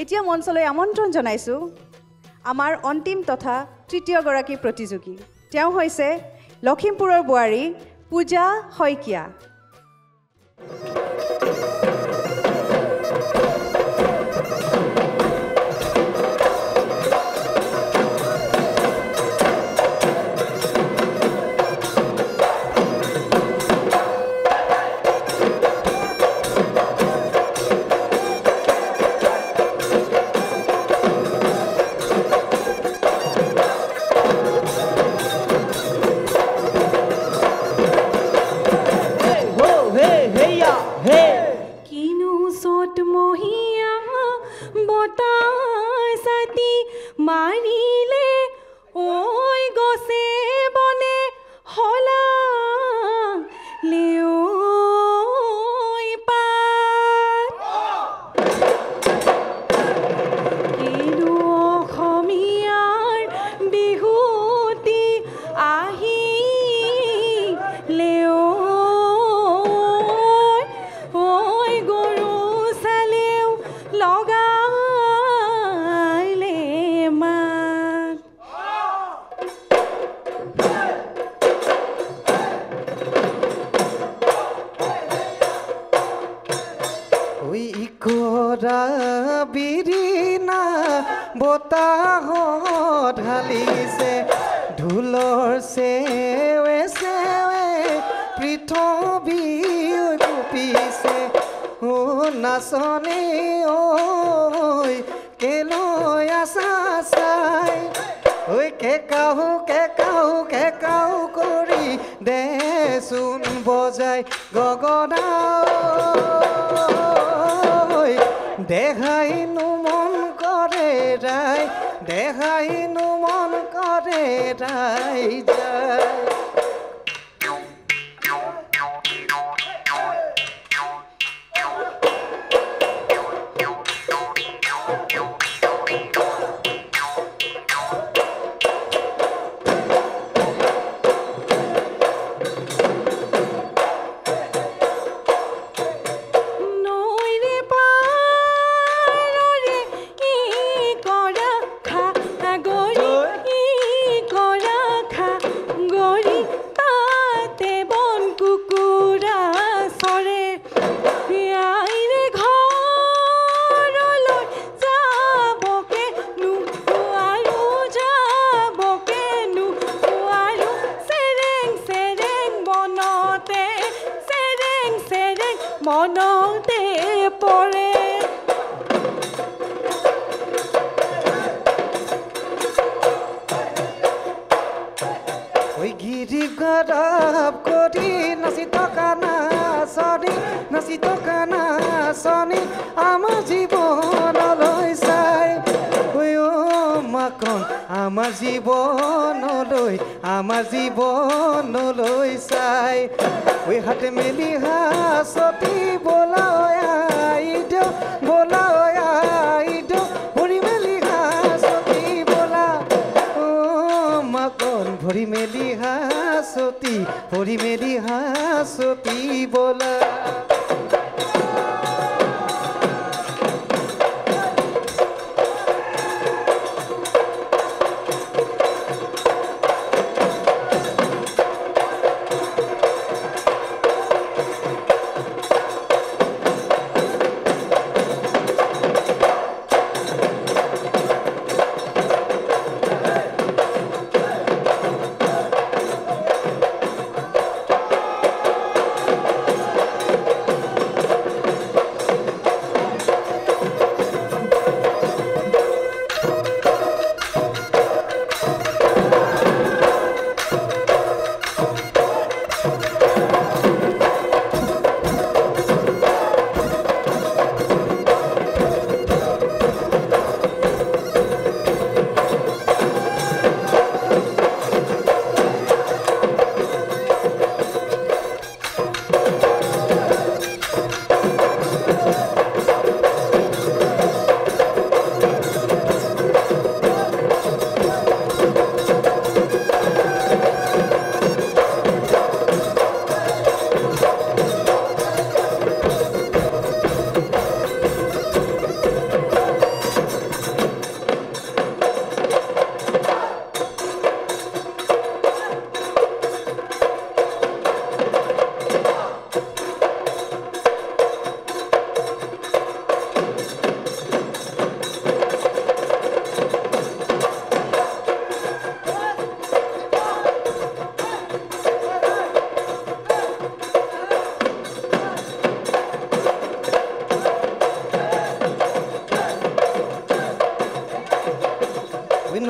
এতিয়া মঞ্চলৈ আমন্ত্ৰণ জনাইছোঁ আমাৰ অন্তিম তথা তৃতীয়গৰাকী প্ৰতিযোগী। তেওঁ হৈছে লখিমপুৰৰ বোৱাৰী পূজা শইকীয়া। বিৰিনা বতাহ ঢালিছে ঢোলৰ চেৱে চেৱে পৃথিৱী কঁপিছে ও নাচনী ঐ কেলৈ আছা চাই ঐ কেকাহু কেকাহু কেকাহু কৰি দেচোন বজাই গগনা দেখাইনো মন কৰে ৰাই দেখাইনো মন কৰে ৰাই যায় মনতে পৰে ওই গিৰি গৰব কৰি নাচি থকা নাচনি আমাৰ জীৱনলৈ চাই ঐ অ মাকন আমাৰ জীৱনলৈ চাই ওই হাতে মেলি হাসতি বোলাই আইদেউ ভৰি মেলি হাসতি বোলা ও মাকন ভৰি মেলি হাসতি বোলা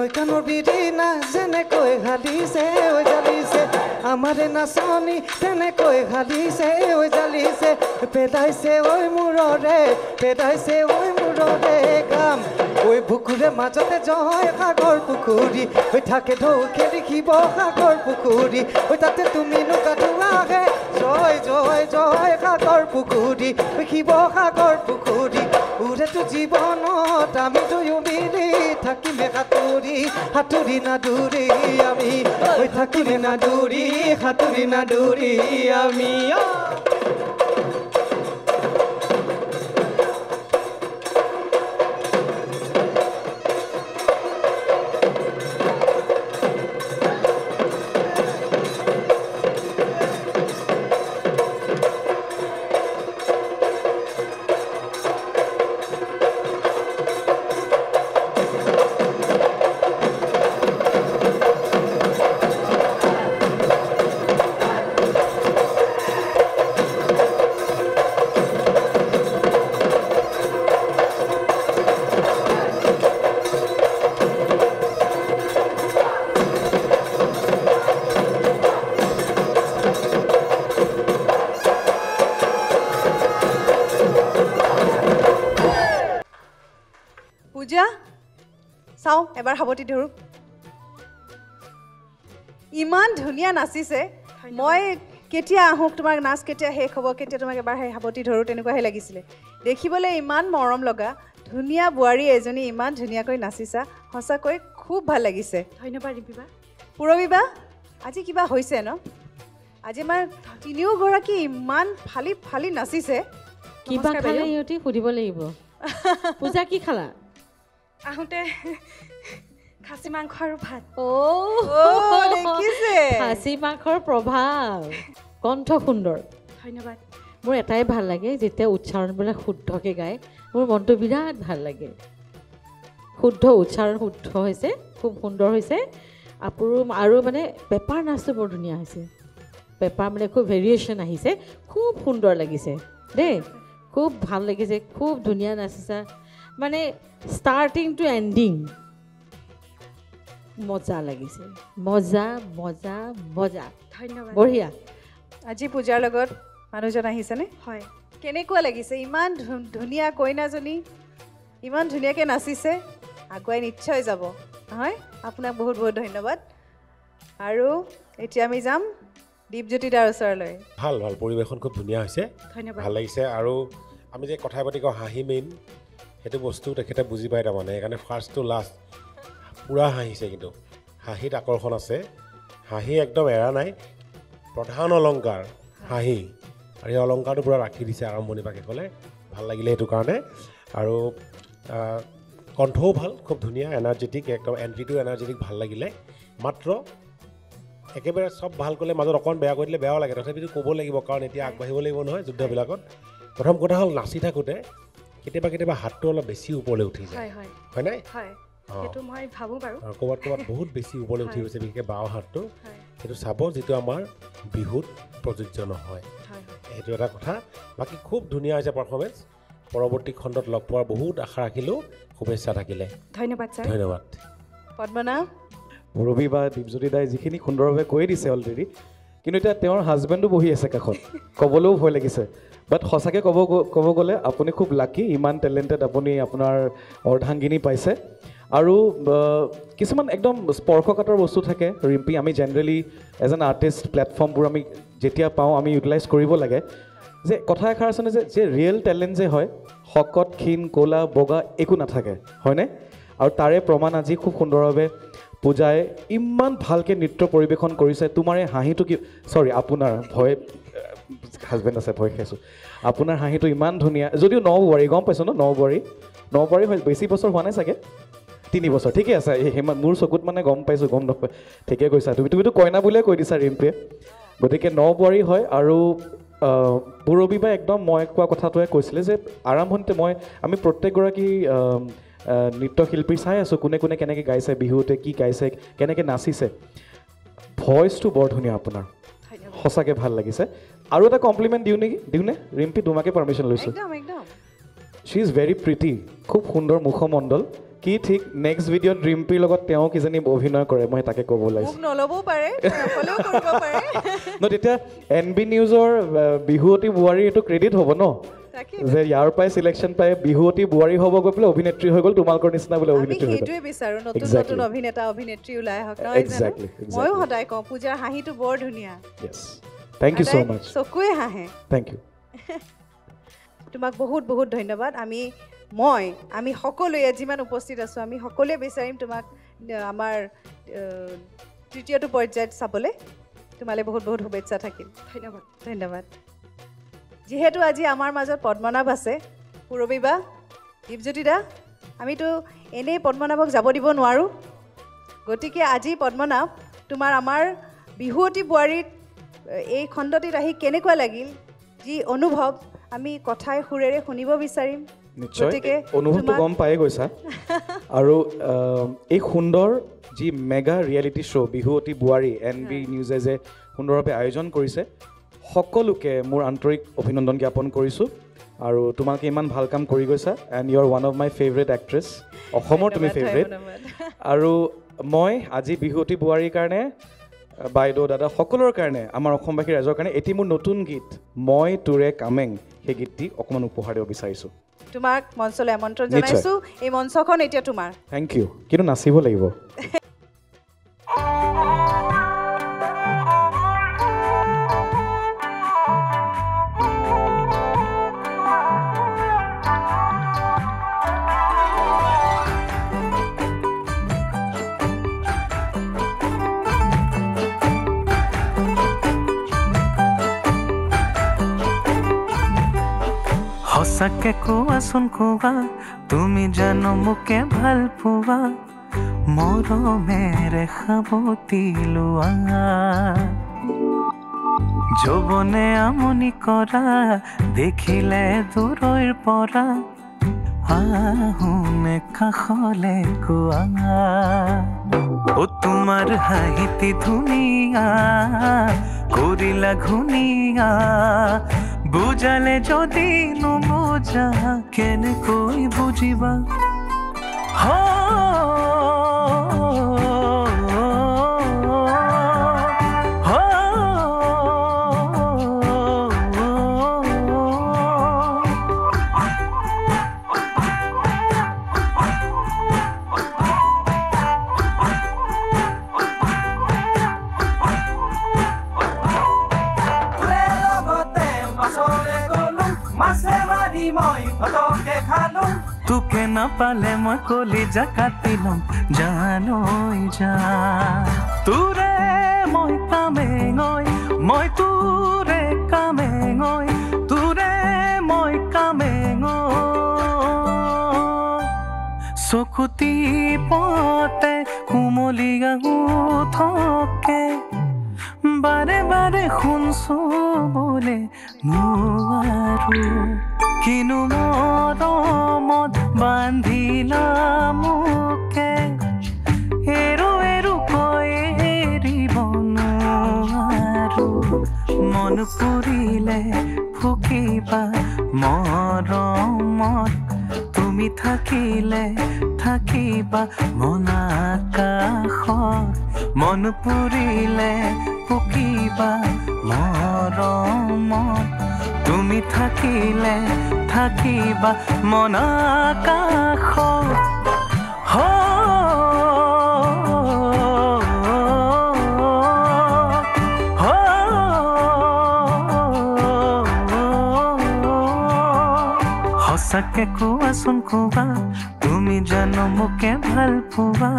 নৈ কাণৰ বিৰি না যেনেকৈ ঘালিছে ঐ জালিছে আমাৰে নাচনি তেনেকৈ ঘালিছে ঐ জালিছে পেদাইছে ঐ মূৰৰে কাম ঐ বুকুৰে মাজতে জয় সাগৰ পুখুৰী ঐ থাকে ঢৌ খেলি শিৱসাগৰ পুখুৰী ঐ তাতে তুমি নোকাটোৱাহে জয় জয় জয় সাগৰ পুখুৰী ঐ শিৱসাগৰ পুখুৰী উৰেতো জীৱনত আমি দুয়ো মিলি থাকিমে সাঁতুৰি নাদুৰি আমি ঐ থাকিমে সাঁতুৰি নাদুৰি আমি পূজা চাওঁ এবাৰ সাৱটি ধৰোঁ ইমান ধুনীয়া নাচিছে মই কেতিয়া আহোঁ তোমাৰ নাচ কেতিয়া শেষ হ'ব কেতিয়া তোমাক এবাৰ সাৱটি ধৰোঁ তেনেকুৱাহে লাগিছিলে দেখিবলৈ ইমান মৰম লগা ধুনীয়া বোৱাৰী এজনী ইমান ধুনীয়াকৈ নাচিছা সঁচাকৈ খুব ভাল লাগিছে ধন্যবাদ ৰিম্পীবা পূৰবীবা আজি কিবা হৈছে ন আজি আমাৰ তিনিওগৰাকী ইমান ফালি নাচিছে কিবা খালে ইহঁতি সুধিব লাগিব পূজা কি খালা আহোঁতে খাচী মাংস আৰু ভাত দেখিছে খাচী মাংসৰ প্ৰভাৱ কণ্ঠ সুন্দৰ ধন্যবাদ মোৰ এটাই ভাল লাগে যেতিয়া উচ্চাৰণবিলাক শুদ্ধকৈ গায় মোৰ মনটো বিৰাট ভাল লাগে শুদ্ধ উচ্চাৰণ শুদ্ধ হৈছে খুব সুন্দৰ হৈছে আৰু মানে পেপাৰ নাচটো বৰ ধুনীয়া হৈছে পেপাৰ মানে খুব ভেৰিয়েশ্যন আহিছে খুব সুন্দৰ লাগিছে দেই খুব ভাল লাগিছে খুব ধুনীয়া নাচিছা মানে ষ্টাৰ্টিং টু এণ্ডিং মজা লাগিছে মজা মজা মজা ধন্যবাদ বঢ়িয়া আজি পূজাৰ লগত মানুহজন আহিছেনে হয় কেনেকুৱা লাগিছে ইমান ধুনীয়া কইনাজনী ইমান ধুনীয়াকৈ নাচিছে আগুৱাই নিশ্চয় যাব হয় আপোনাক বহুত বহুত ধন্যবাদ আৰু এতিয়া আমি যাম দীপজ্যোতি দাৰ ওচৰলৈ ভাল পৰিৱেশন খুব ধুনীয়া হৈছে ধন্যবাদ ভাল লাগিছে আৰু আমি যে কথা পাতি কওঁ হাঁহি মেইন সেইটো বস্তু তেখেতে বুজি পায় তাৰমানে সেইকাৰণে ফাৰ্ষ্ট টু লাষ্ট পূৰা হাঁহিছে কিন্তু হাঁহিত আকৰ্ষণ আছে হাঁহি একদম এৰা নাই প্ৰধান অলংকাৰ হাঁহি আৰু সেই অলংকাৰটো পূৰা ৰাখি দিছে আৰম্ভণিৰ পৰা শেষলৈ ভাল লাগিলে সেইটো কাৰণে আৰু কণ্ঠও ভাল খুব ধুনীয়া এনাৰ্জেটিক একদম এণ্ট্ৰিটো এনাৰ্জেটিক ভাল লাগিলে মাত্ৰ একেবাৰে চব ভাল ক'লে মাজত অকণ বেয়া কৰি দিলে বেয়াও লাগে তথাপিতো ক'ব লাগিব কাৰণ এতিয়া আগবাঢ়িব লাগিব নহয় যুদ্ধবিলাকত প্ৰথম কথা হ'ল নাচি থাকোঁতে কেতিয়াবা হাতটো অলপ বেছি ওপৰলৈ উঠি যায় হয় নাই সেইটো মই ভাবোঁ বাৰু ক'ৰবাত বহুত বেছি ওপৰলৈ উঠি গৈছে বিশেষকৈ বাওঁ হাতটো সেইটো চাব যিটো আমাৰ বিহুত প্ৰযোজ্য নহয় সেইটো এটা কথা বাকী খুব ধুনীয়া হৈছে পাৰফৰ্মেঞ্চ পৰৱৰ্তী খণ্ডত লগ পোৱাৰ বহুত আশা ৰাখিলোঁ শুভেচ্ছা থাকিলে ধন্যবাদ ছাৰ ধন্যবাদ পদ্মনা ৰবি বা দীপজ্যোতি দাই যিখিনি সুন্দৰভাৱে কৈ দিছে অলৰেডি কিন্তু এতিয়া তেওঁৰ হাজবেণ্ডো বহি আছে কাষত ক'বলৈও ভয় লাগিছে বাট সঁচাকৈ ক'ব গ'লে আপুনি খুব লাকি ইমান টেলেণ্টেড আপুনি আপোনাৰ অৰ্ধাংগিনী পাইছে আৰু কিছুমান একদম স্পৰ্শকাতৰ বস্তু থাকে ৰিম্পী আমি জেনেৰেলি এজ এন আৰ্টিষ্ট প্লেটফৰ্মবোৰ আমি যেতিয়া পাওঁ আমি ইউটিলাইজ কৰিব লাগে যে কথা এষাৰ আছেনে যে ৰিয়েল টেলেণ্ট যে হয় শকত ক্ষীণ ক'লা বগা একো নাথাকে হয়নে আৰু তাৰে প্ৰমাণ আজি খুব সুন্দৰভাৱে পূজাই ইমান ভালকৈ নৃত্য পৰিৱেশন কৰিছে তোমাৰ এই হাঁহিটো কি চৰি আপোনাৰ ভয় হাজবেণ্ড আছে ভয় খাইছোঁ আপোনাৰ হাঁহিটো ইমান ধুনীয়া যদিও নবোৱাৰী গম পাইছোঁ নবোৱাৰী হয় বেছি বছৰ হোৱা নাই চাগে 3 বছৰ ঠিকে আছে সিমান মোৰ চকুত মানে গম পাইছোঁ গম নাপায় ঠিকে কৈছা তুমিতো কইনা বুলিয়ে কৈ দিছা ৰিম্পীয়ে গতিকে নবোৱাৰী হয় আৰু পূৰবী বা একদম মই কোৱা কথাটোৱে কৈছিলে যে আৰম্ভণিতে আমি প্ৰত্যেকগৰাকী নৃত্যশিল্পী চাই আছোঁ কোনে কেনেকৈ গাইছে বিহুতে কি গাইছে কেনেকৈ নাচিছে ভইচটো বৰ ধুনীয়া আপোনাৰ সঁচাকৈ ভাল লাগিছে আৰু এটা কমপ্লিমেণ্ট দিওঁনে ৰিম্পী তোমাকে পাৰ্মিশ্যন লৈছোঁ শ্বি ইজ ভেৰি প্ৰিটি, খুব সুন্দৰ মুখমণ্ডল। কি ঠিক নেক্সট ভিডিঅ'ত ৰিম্পিৰ লগত তেওঁ কিজানি অভিনয় কৰে, মই তাকে ক'ব ওলাইছোঁ। মোক নল'বও পাৰে, অকলেও কৰিব পাৰে। ন তেতিয়া NB নিউজৰ বিহুৱতী বোৱাৰী এইটো ক্ৰেডিট হ'ব ন, তাকে যে ইয়াৰ পৰাই চিলেকশ্যন পাই বিহুৱতী বোৱাৰী হ'ব, গৈ পেলাই অভিনেত্ৰী হৈ গ'ল, তোমালোকৰ নিচিনা বোলে আমি অভিনেত্ৰী হৈ গ'ল। সেইটোৱে বিচাৰোঁ, নতুন Exactly. নতুন অভিনেতা অভিনেত্ৰী ওলাই আহক, নহয় জানো? Exactly, exactly. ময়ো সদায় কওঁ পূজাৰ হাঁহিটো বৰ ধুনীয়া, Yes. Thank you so সদায় much. চকুৱে হাঁহে। Thank you. তোমাক বহুত বহুত ধন্যবাদ। আমি সকলোৱে ইয়াত যিমান উপস্থিত আছোঁ, আমি সকলোৱে বিচাৰিম তোমাক আমাৰ তৃতীয়টো পৰ্যায়ত চাবলৈ। তোমালৈ বহুত বহুত শুভেচ্ছা থাকিল। ধন্যবাদ। ধন্যবাদ। যিহেতু আজি আমাৰ মাজত পদ্মনাভ আছে, পূৰবী বা, দীপজ্যোতি দা, আমিতো এনেই পদ্মনাভক যাব দিব নোৱাৰোঁ, গতিকে আজি পদ্মনাভ তোমাৰ আমাৰ বিহুৱতী বোৱাৰীত এই খণ্ডটিত আহি কেনেকুৱা লাগিল, যি অনুভৱ আমি কথাই সুৰেৰে শুনিব বিচাৰিম। নিশ্চয় অনুভৱটো গম পায়ে গৈছা। আৰু এই সুন্দৰ যি মেগা ৰিয়েলিটি শ্ব' বিহুৱতী বোৱাৰী NB নিউজে যে সুন্দৰভাৱে আয়োজন কৰিছে, সকলোকে মোৰ আন্তৰিক অভিনন্দন জ্ঞাপন কৰিছোঁ। আৰু তোমালোকে ইমান ভাল কাম কৰি গৈছা, and you are one of my favourite actress, অসমৰ তুমি ফেভৰেট। আৰু মই আজি বিহুৱতী বোৱাৰীৰ কাৰণে, বাইদেউ দাদা সকলোৰে কাৰণে, আমাৰ অসমবাসী ৰাইজৰ কাৰণে এটি মোৰ নতুন গীত মই তোৰে কামেং, সেই গীতটি অকণমান উপহাৰ দিব বিচাৰিছোঁ। তোমাক মঞ্চলৈ আমন্ত্ৰণ জনাইছোঁ, এই মঞ্চখন এতিয়া তোমাৰ। থেংক ইউ, কিন্তু নাচিব লাগিব। সঁচাকে কোৱাচোন কোৱা, তুমি জানো মোকে ভাল পোৱা, মৰমেৰে সাৱটি লোৱা, যৌৱনে আমনি কৰা, দেখিলে দূৰৈৰ পৰা, আহোনে কাষলে কোৱা, অ তোমাৰ হাঁহিটি ধুনীয়া, কৰিলা ঘুনীয়া, বুজালে যদি নুবুজা, কেনেকৈ বুজিবা, তোকে নাপালে মই কলিজা কাটি লম, জানৈ যা, তোৰে মই কামেঙৈ, মই তোৰে কামেঙৈ, তোৰে মই কামেঙৈ, চকুতি পতে কুমলীয়া উঠকে, বাৰে বাৰে শুনছো বোলে নোৱাৰো, কিনো মৰমত বান্ধিলা মোকে, এৰো এৰো কৈ এৰিব নোৱাৰো, মন পুৰিলে ফুকিবা মৰমত, তুমি থাকিলে থাকিবা মন আকাশত, মন পুৰিলে ফুকিবা মৰমত, তুমি থাকিলে থাকিবা মন আকাশত, সঁচাকে কোৱাচোন কোৱা, তুমি জানো মোকে ভাল পোৱা,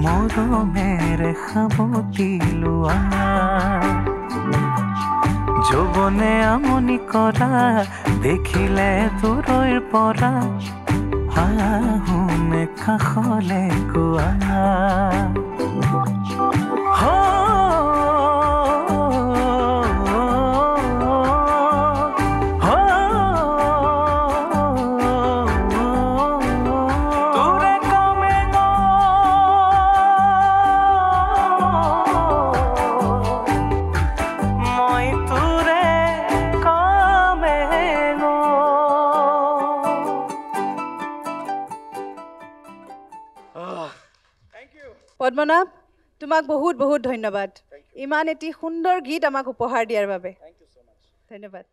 মৰমেৰে সাৱটি লোৱা, যৌৱনে আমনি কৰা, দেখিলে দূৰৈৰ পৰা, আহোনে কাষলে কোৱা, পদ্মনাভ তোমাক বহুত বহুত ধন্যবাদ ইমান এটি সুন্দৰ গীত আমাক উপহাৰ দিয়াৰ বাবে ধন্যবাদ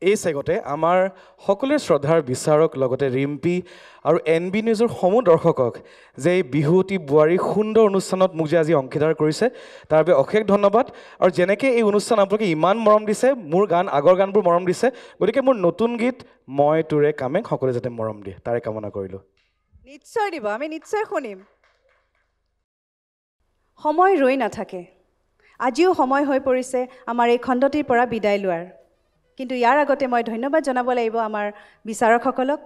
এই চেগতে আমাৰ সকলোৰে শ্ৰদ্ধাৰ বিচাৰক লগতে ৰিম্পী আৰু NB নিউজৰ সমূহ দৰ্শকক যে এই বিহুৱতী বোৱাৰী সুন্দৰ অনুষ্ঠানত মোক যে আজি অংশীদাৰ কৰিছে তাৰ বাবে অশেষ ধন্যবাদ আৰু যেনেকৈ এই অনুষ্ঠান আপোনালোকে ইমান মৰম দিছে মোৰ গান আগৰ গানবোৰ মৰম দিছে গতিকে মোৰ নতুন গীত মই তোৰে কামেং সকলোৱে যাতে মৰম দিয়ে তাৰে কামনা কৰিলোঁ নিশ্চয় দিব আমি নিশ্চয় শুনিম সময় ৰৈ নাথাকে আজিও সময় হৈ পৰিছে আমাৰ এই খণ্ডটিৰ পৰা বিদায় লোৱাৰ কিন্তু ইয়াৰ আগতে মই ধন্যবাদ জনাব লাগিব আমাৰ বিচাৰকসকলক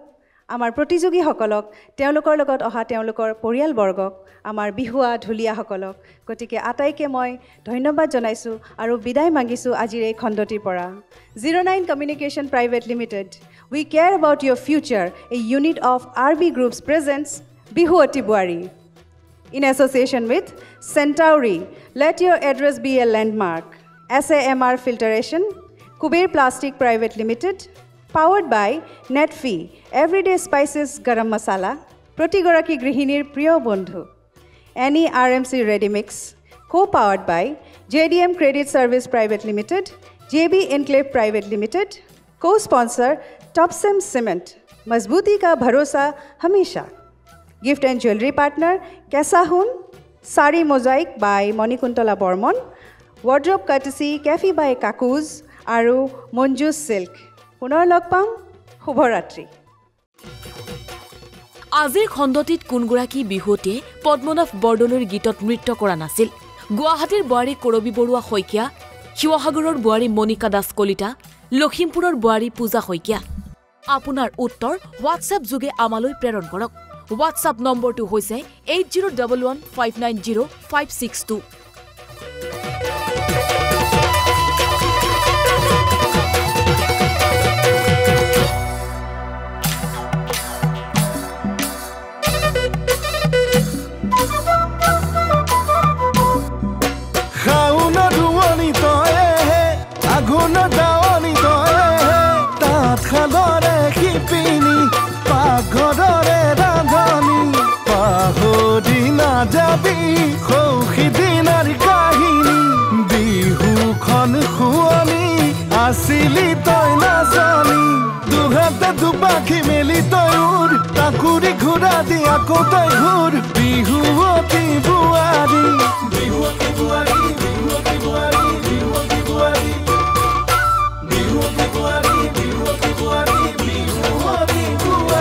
আমাৰ প্ৰতিযোগীসকলক তেওঁলোকৰ লগত অহা তেওঁলোকৰ পৰিয়ালবৰ্গক আমাৰ বিহুৱা ঢুলীয়াসকলক গতিকে আটাইকে মই ধন্যবাদ জনাইছোঁ আৰু বিদায় মাগিছোঁ আজিৰ এই খণ্ডটিৰ পৰা 09 Communication Private Limited we care about your future a unit of RB Group's presents Bihuwati Buari in association with Centauri let your address be a landmark SAMR Filtration Kuber Plastic Private Limited, powered by Netfee, Everyday Spices Garam Masala, Protigoraki Grihinir Priyo Bondhu, Any RMC Ready Mix, co-powered by JDM Credit Service Private Limited, JB Enclave Private Limited, co-sponsor Topsem Cement, Mazbuti Ka Bharosa Hamisha, gift and jewelry partner Kesahun, Sari Mosaic by Monikuntola Bormon, wardrobe courtesy Cafe by Kakuz, আৰু মঞ্জুছ silk পুনৰ লগ পাম শুভৰাত্ৰি আজিৰ খণ্ডটিত কোনগৰাকী বিহুৱতীয়ে পদ্মনাভ বৰদলৈৰ গীতত নৃত্য কৰা নাছিল গুৱাহাটীৰ বোৱাৰী কৰবী বৰুৱা শইকীয়া শিৱসাগৰৰ বোৱাৰী মনিকা দাস কলিতা লখিমপুৰৰ বোৱাৰী পূজা শইকীয়া আপোনাৰ উত্তৰ হোৱাটছএপ যোগে আমালৈ প্ৰেৰণ কৰক হোৱাটছএপ নম্বৰটো হৈছে 8011590562 Asili toy nazani duhate dubaki meli toyur takuri ghura dia ko toy ghur bihuwati buari bihuwati buari bihuwati buari bihuwati buari bihuwati buari bihuwati buari bihuwati buari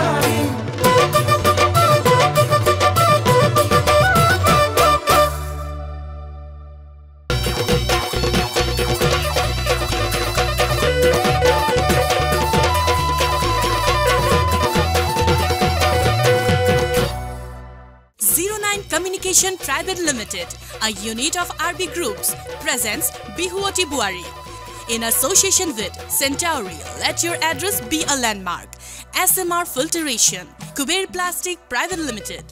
Communication Private Limited, a unit of RB Groups, presents Bihuwati Buari. In association with Centauri, let your address be a landmark. SMR Filtration, Kuber Plastic Private Limited,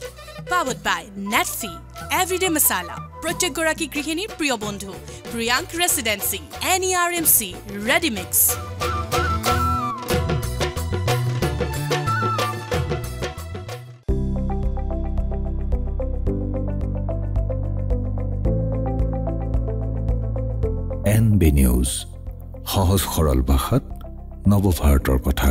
powered by Netfee, Everyday Masala, Protigoraki Grihini Priyo Bondhu, Priyank Residency, Any RMC Ready Mix. NB News, সহজ সৰল ভাষাত নৱভাৰতৰ কথা।